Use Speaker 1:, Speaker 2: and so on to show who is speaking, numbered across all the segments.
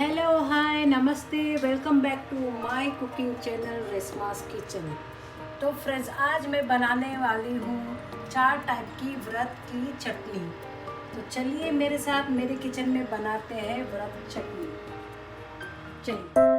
Speaker 1: Hello hi नमस्ते, welcome back to my cooking channel Reshma's kitchen. तो friends, आज मैं बनाने वाली हूँ 4 टाइप की व्रत की चटनी। तो चलिए मेरे साथ मेरे किचन में बनाते हैं व्रत चटनी। चलिए।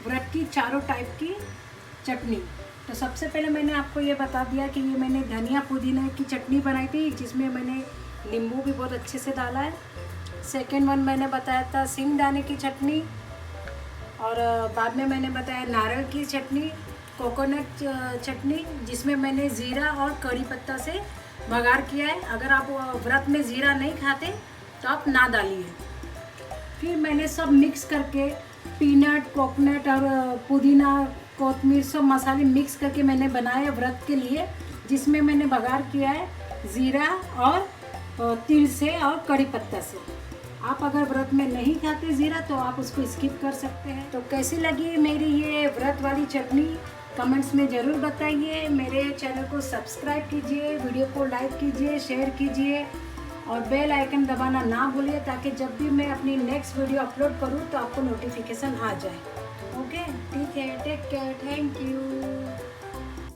Speaker 1: व्रत की चारों टाइप की चटनी। तो सबसे पहले मैंने आपको ये बता दिया कि ये मैंने धनिया पुदीना की चटनी बनाई थी, जिसमें मैंने नींबू भी बहुत अच्छे से डाला है। सेकेंड वन मैंने बताया था सिंगदाने की चटनी, और बाद में मैंने बताया नारियल की चटनी, कोकोनट चटनी, जिसमें मैंने ज़ीरा और कड़ी पत्ता से बघार किया है। अगर आप व्रत में ज़ीरा नहीं खाते तो आप ना डालिए। फिर मैंने सब मिक्स करके पीनट, कोकोनट और पुदीना, कोतमीर सब मसाले मिक्स करके मैंने बनाया व्रत के लिए, जिसमें मैंने बघार किया है ज़ीरा और तिल से और कड़ी पत्ता से। आप अगर व्रत में नहीं खाते ज़ीरा तो आप उसको स्किप कर सकते हैं। तो कैसी लगी मेरी ये व्रत वाली चटनी कमेंट्स में ज़रूर बताइए। मेरे चैनल को सब्सक्राइब कीजिए, वीडियो को लाइक कीजिए, शेयर कीजिए और बेल आइकन दबाना ना भूलिए, ताकि जब भी मैं अपनी नेक्स्ट वीडियो अपलोड करूँ तो आपको नोटिफिकेशन आ जाए। ओके, ठीक है, टेक केयर, थैंक यू।